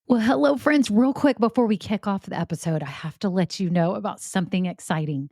Well, hello, friends. Real quick before we kick off the episode, I have to let you know about something exciting.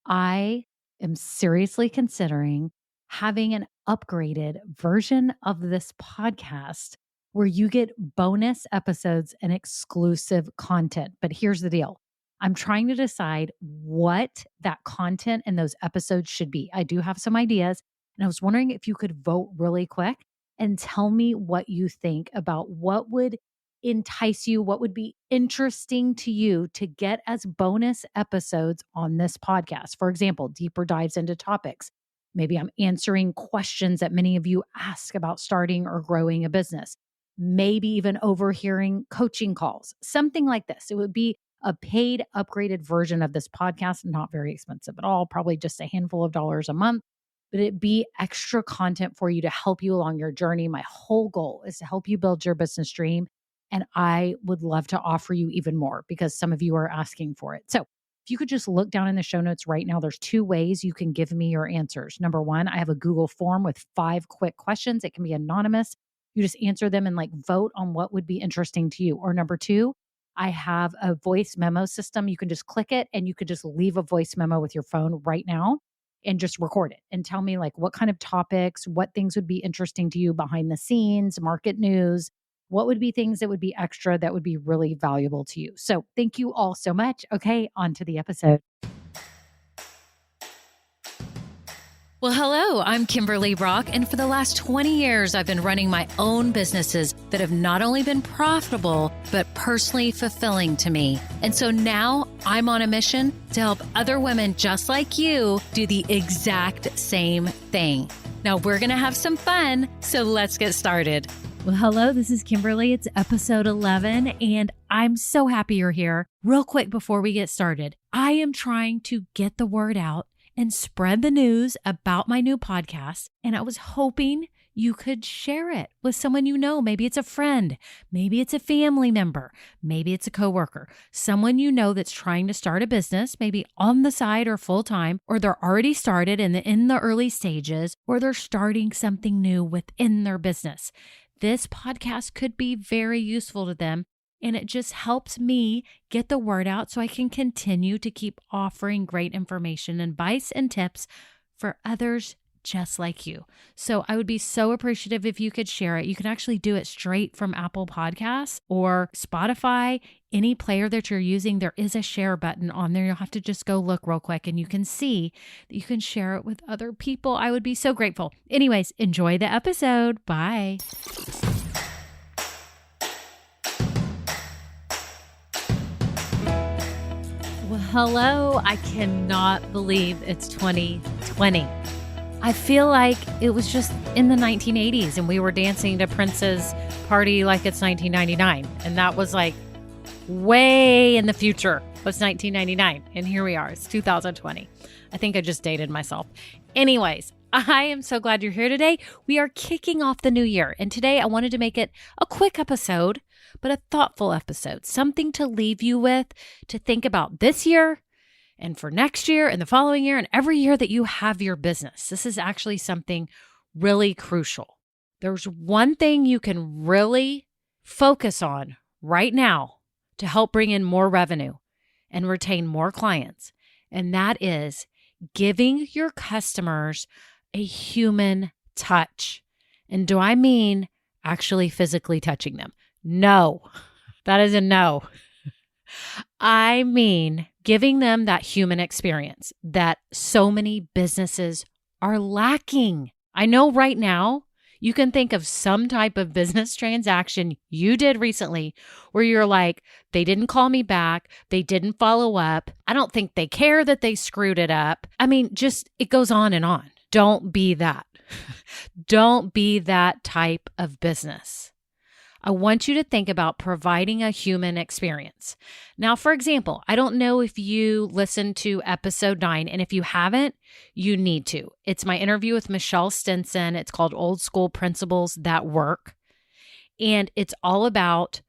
I am seriously considering having an upgraded version of this podcast where you get bonus episodes and exclusive content. But here's the deal, I'm trying to decide what that content and those episodes should be. I do have some ideas, and I was wondering if you could vote really quick and tell me what you think about what would entice you, what would be interesting to you to get as bonus episodes on this podcast. For example, deeper dives into topics. Maybe I'm answering questions that many of you ask about starting or growing a business. Maybe even overhearing coaching calls, something like this. It would be a paid, upgraded version of this podcast, not very expensive at all, probably just a handful of dollars a month, but it be extra content for you to help you along your journey. My whole goal is to help you build your business dream, and I would love to offer you even more because some of you are asking for it. So if you could just look down in the show notes right now, there's two ways you can give me your answers. Number one, I have a Google form with 5 quick questions. It can be anonymous. You just answer them and vote on what would be interesting to you. Or number two, I have a voice memo system. You can just click it and you could just leave a voice memo with your phone right now and just record it and tell me what kind of topics, what things would be interesting to you behind the scenes, market news, what would be things that would be extra that would be really valuable to you. So thank you all so much. Okay, on to the episode. Well, hello, I'm Kimberly Brock, and for the last 20 years, I've been running my own businesses that have not only been profitable, but personally fulfilling to me. And so now I'm on a mission to help other women just like you do the exact same thing. Now we're going to have some fun, so let's get started. Well, hello, this is Kimberly. It's episode 11, and I'm so happy you're here. Real quick before we get started, I am trying to get the word out and spread the news about my new podcast, and I was hoping you could share it with someone you know. Maybe it's a friend, maybe it's a family member, maybe it's a coworker, someone you know that's trying to start a business, maybe on the side or full time, or they're already started and in the early stages, or they're starting something new within their business. This podcast could be very useful to them, and it just helps me get the word out so I can continue to keep offering great information, advice, and tips for others just like you. So I would be so appreciative if you could share it. You can actually do it straight from Apple Podcasts or Spotify, any player that you're using. There is a share button on there. You'll have to just go look real quick and you can see that you can share it with other people. I would be so grateful. Anyways, enjoy the episode. Bye. Well, hello. I cannot believe it's 2020. I feel like it was just in the 1980s and we were dancing to Prince's Party Like It's 1999. And that was way in the future. It was 1999. And here we are. It's 2020. I think I just dated myself. Anyways, I am so glad you're here today. We are kicking off the new year. And today I wanted to make it a quick episode, but a thoughtful episode. Something to leave you with, to think about this year, and for next year and the following year and every year that you have your business. This is actually something really crucial. There's one thing you can really focus on right now to help bring in more revenue and retain more clients, and that is giving your customers a human touch. And do I mean actually physically touching them? No, that is a no. I mean giving them that human experience that so many businesses are lacking. I know right now you can think of some type of business transaction you did recently where you're like, they didn't call me back. They didn't follow up. I don't think they care that they screwed it up. I mean, just it goes on and on. Don't be that. Don't be that type of business. I want you to think about providing a human experience. Now, for example, I don't know if you listened to episode 9, and if you haven't, you need to. It's my interview with Michelle Stinson. It's called Old School Principles That Work. And it's all about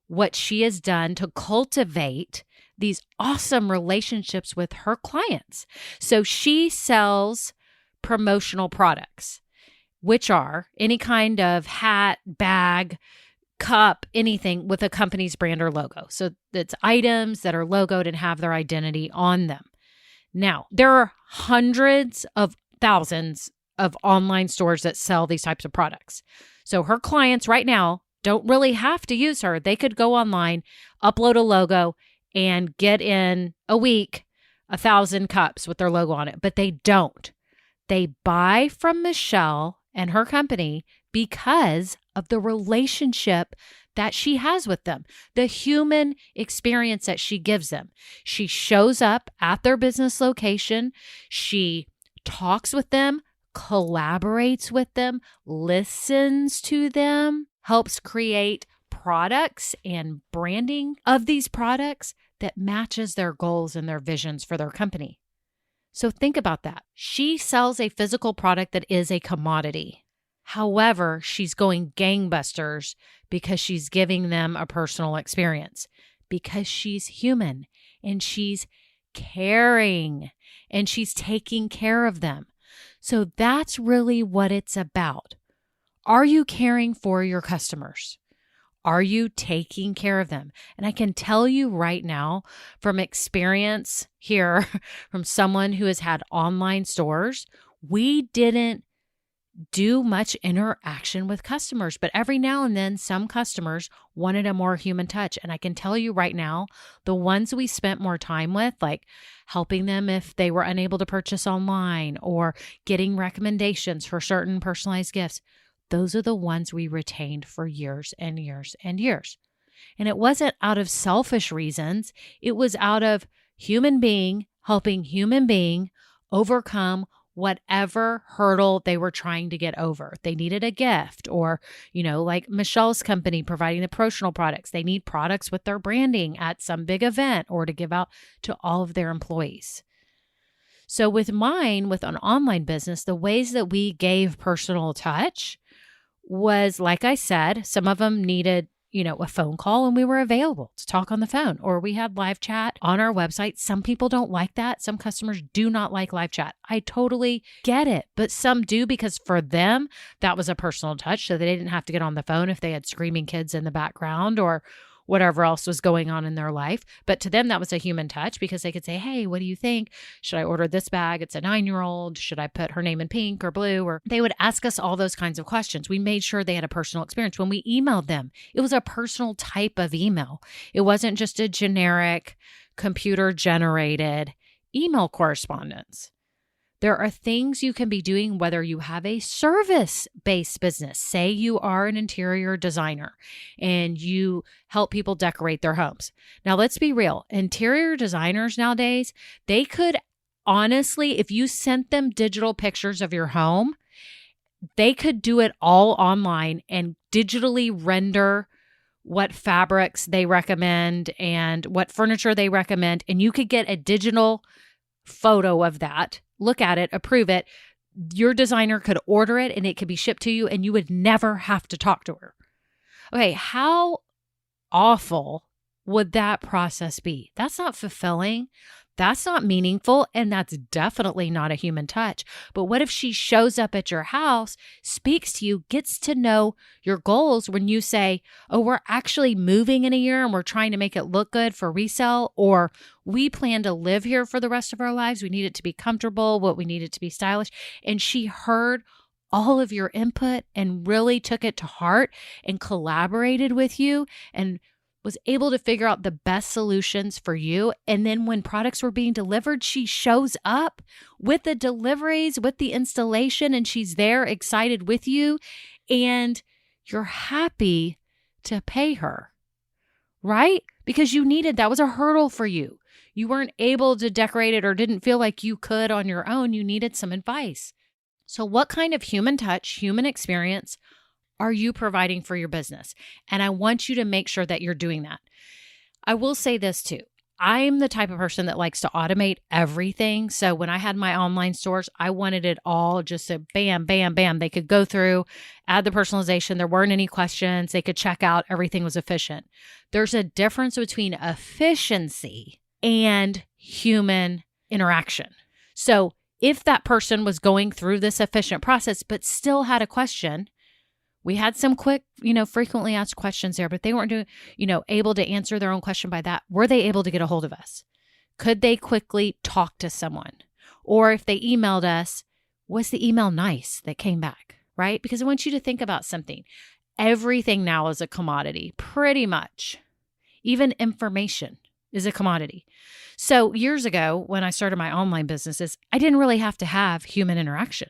what she has done to cultivate these awesome relationships with her clients. So she sells promotional products, which are any kind of hat, bag, cup, anything with a company's brand or logo. So it's items that are logoed and have their identity on them. Now, there are hundreds of thousands of online stores that sell these types of products. So her clients right now don't really have to use her. They could go online, upload a logo, and get in a week 1,000 cups with their logo on it, but they don't. They buy from Michelle and her company because of the relationship that she has with them, the human experience that she gives them. She shows up at their business location. She talks with them, collaborates with them, listens to them, helps create products and branding of these products that matches their goals and their visions for their company. So think about that. She sells a physical product that is a commodity. However, she's going gangbusters because she's giving them a personal experience, because she's human and she's caring and she's taking care of them. So that's really what it's about. Are you caring for your customers? Are you taking care of them? And I can tell you right now from experience here, from someone who has had online stores, we didn't do much interaction with customers, but every now and then some customers wanted a more human touch. And I can tell you right now, the ones we spent more time with, like helping them if they were unable to purchase online or getting recommendations for certain personalized gifts, those are the ones we retained for years and years and years. And it wasn't out of selfish reasons. It was out of human being helping human being overcome whatever hurdle they were trying to get over. They needed a gift or, like Michelle's company providing the promotional products. They need products with their branding at some big event or to give out to all of their employees. So with an online business, the ways that we gave personal touch was, like I said, some of them needed, a phone call and we were available to talk on the phone, or we had live chat on our website. Some people don't like that. Some customers do not like live chat. I totally get it, but some do because for them, that was a personal touch. So they didn't have to get on the phone if they had screaming kids in the background or whatever else was going on in their life. But to them, that was a human touch because they could say, hey, what do you think? Should I order this bag? It's a 9-year-old. Should I put her name in pink or blue? Or they would ask us all those kinds of questions. We made sure they had a personal experience. When we emailed them, it was a personal type of email. It wasn't just a generic computer generated email correspondence. There are things you can be doing whether you have a service-based business. Say you are an interior designer and you help people decorate their homes. Now, let's be real. Interior designers nowadays, they could honestly, if you sent them digital pictures of your home, they could do it all online and digitally render what fabrics they recommend and what furniture they recommend. And you could get a digital photo of that. Look at it, approve it. Your designer could order it and it could be shipped to you and you would never have to talk to her. Okay, how awful would that process be? That's not fulfilling. That's not meaningful. And that's definitely not a human touch. But what if she shows up at your house, speaks to you, gets to know your goals when you say, oh, we're actually moving in a year and we're trying to make it look good for resale, or we plan to live here for the rest of our lives. We need it to be comfortable, we need it to be stylish. And she heard all of your input and really took it to heart and collaborated with you and was able to figure out the best solutions for you. And then when products were being delivered, she shows up with the deliveries, with the installation, and she's there excited with you. And you're happy to pay her, right? Because that was a hurdle for you. You weren't able to decorate it or didn't feel like you could on your own. You needed some advice. So what kind of human touch, human experience are you providing for your business? And I want you to make sure that you're doing that. I will say this too. I'm the type of person that likes to automate everything. So when I had my online stores, I wanted it all just a bam, bam, bam. They could go through, add the personalization. There weren't any questions. They could check out. Everything was efficient. There's a difference between efficiency and human interaction. So if that person was going through this efficient process, but still had a question, We had some quick, frequently asked questions there, but they weren't doing, able to answer their own question by that. Were they able to get a hold of us? Could they quickly talk to someone? Or if they emailed us, was the email nice that came back, right? Because I want you to think about something. Everything now is a commodity, pretty much. Even information is a commodity. So years ago, when I started my online businesses, I didn't really have to have human interaction.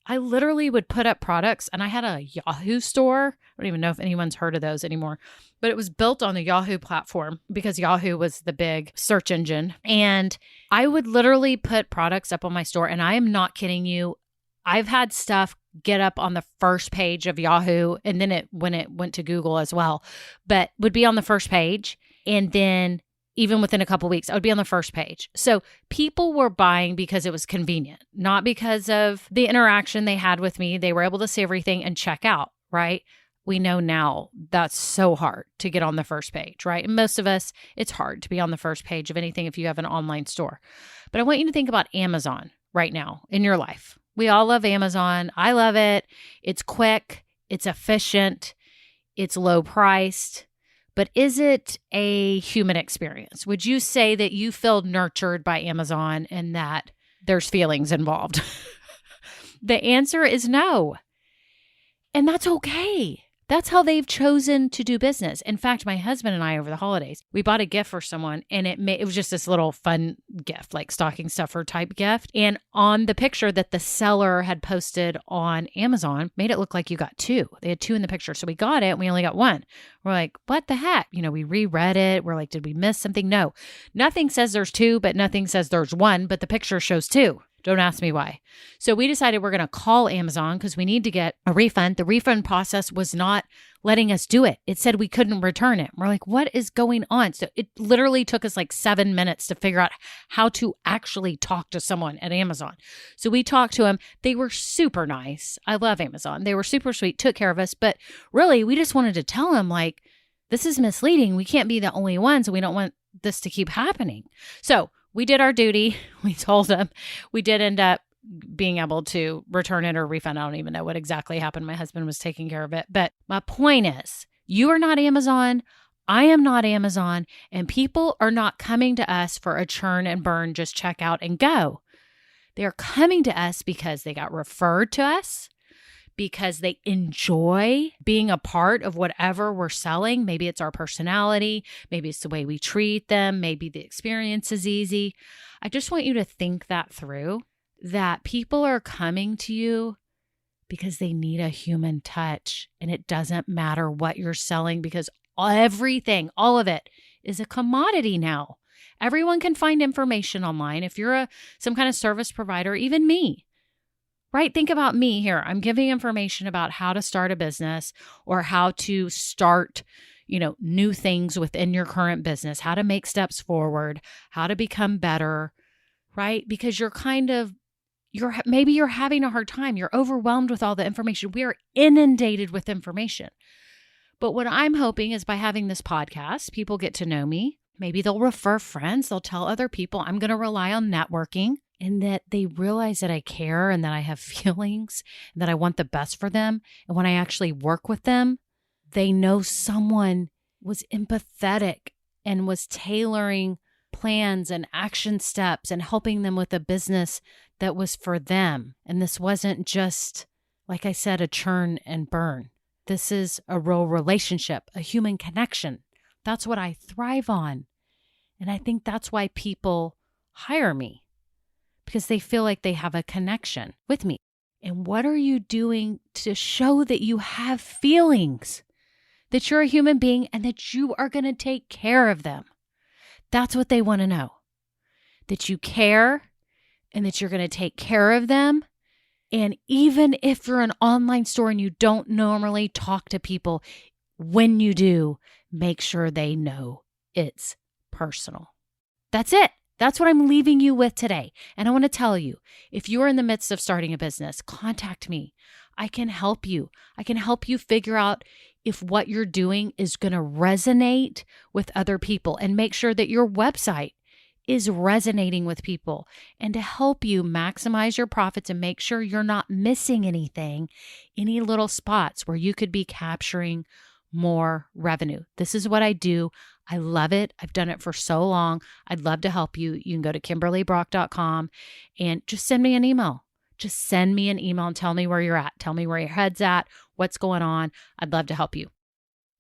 I literally would put up products, and I had a Yahoo store. I don't even know if anyone's heard of those anymore, but it was built on the Yahoo platform because Yahoo was the big search engine. And I would literally put products up on my store, and I am not kidding you. I've had stuff get up on the first page of Yahoo, and then when it went to Google as well, but would be on the first page. And then even within a couple of weeks, I would be on the first page. So people were buying because it was convenient, not because of the interaction they had with me. They were able to see everything and check out, right? We know now that's so hard to get on the first page, right? And most of us, it's hard to be on the first page of anything if you have an online store. But I want you to think about Amazon right now in your life. We all love Amazon. I love it. It's quick. It's efficient. It's low priced. But is it a human experience? Would you say that you feel nurtured by Amazon and that there's feelings involved? The answer is no. And that's okay. That's how they've chosen to do business. In fact, my husband and I, over the holidays, we bought a gift for someone, and it was just this little fun gift, like stocking stuffer type gift. And on the picture that the seller had posted on Amazon, made it look like you got two. They had two in the picture. So we got it, and we only got one. We're like, what the heck? We reread it. We're like, did we miss something? No. Nothing says there's two, but nothing says there's one, but the picture shows two. Don't ask me why. So we decided we're going to call Amazon because we need to get a refund. The refund process was not letting us do it. It said we couldn't return it. We're like, what is going on? So it literally took us like 7 minutes to figure out how to actually talk to someone at Amazon. So we talked to them. They were super nice. I love Amazon. They were super sweet, took care of us. But really, we just wanted to tell them, like, this is misleading. We can't be the only ones. And we don't want this to keep happening. So we did our duty. We told them. We did end up being able to return it or refund. I don't even know what exactly happened. My husband was taking care of it. But my point is, you are not Amazon. I am not Amazon. And people are not coming to us for a churn and burn, just check out and go. They're coming to us because they got referred to us, because they enjoy being a part of whatever we're selling. Maybe it's our personality. Maybe it's the way we treat them. Maybe the experience is easy. I just want you to think that through, that people are coming to you because they need a human touch. And it doesn't matter what you're selling, because everything, all of it, is a commodity now. Everyone can find information online. If you're some kind of service provider, even me, right? Think about me here. I'm giving information about how to start a business or how to start, new things within your current business, how to make steps forward, how to become better, right? Because maybe you're having a hard time. You're overwhelmed with all the information. We are inundated with information. But what I'm hoping is by having this podcast, people get to know me. Maybe they'll refer friends. They'll tell other people. I'm going to rely on networking. And that they realize that I care and that I have feelings and that I want the best for them. And when I actually work with them, they know someone was empathetic and was tailoring plans and action steps and helping them with a business that was for them. And this wasn't just, like I said, a churn and burn. This is a real relationship, a human connection. That's what I thrive on. And I think that's why people hire me, because they feel like they have a connection with me. And what are you doing to show that you have feelings, that you're a human being and that you are going to take care of them? That's what they want to know, that you care and that you're going to take care of them. And even if you're an online store and you don't normally talk to people, when you do, make sure they know it's personal. That's it. That's what I'm leaving you with today. And I want to tell you, if you're in the midst of starting a business, contact me. I can help you. I can help you figure out if what you're doing is going to resonate with other people, and make sure that your website is resonating with people and to help you maximize your profits and make sure you're not missing anything, any little spots where you could be capturing more revenue. This is what I do. I love it. I've done it for so long. I'd love to help you. You can go to KimberlyBrock.com and just send me an email. Just send me an email and tell me where you're at. Tell me where your head's at, what's going on. I'd love to help you.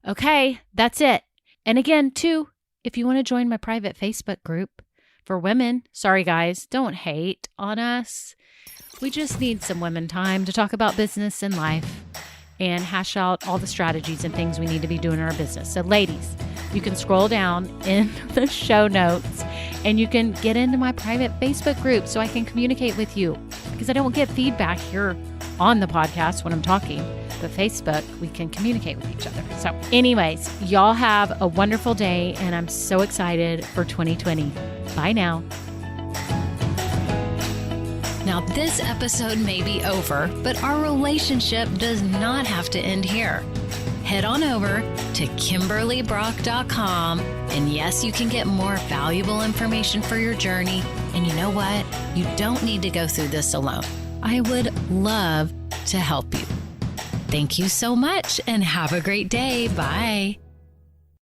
Okay, that's it. And again, too, if you want to join my private Facebook group for women, sorry guys, don't hate on us. We just need some women time to talk about business and life and hash out all the strategies and things we need to be doing in our business. So ladies, you can scroll down in the show notes and you can get into my private Facebook group so I can communicate with you, because I don't get feedback here on the podcast when I'm talking, but Facebook, we can communicate with each other. So anyways, y'all have a wonderful day, and I'm so excited for 2020. Bye now. Now, this episode may be over, but our relationship does not have to end here. Head on over to KimberlyBrock.com, and yes, you can get more valuable information for your journey. And you know what? You don't need to go through this alone. I would love to help you. Thank you so much, and have a great day. Bye.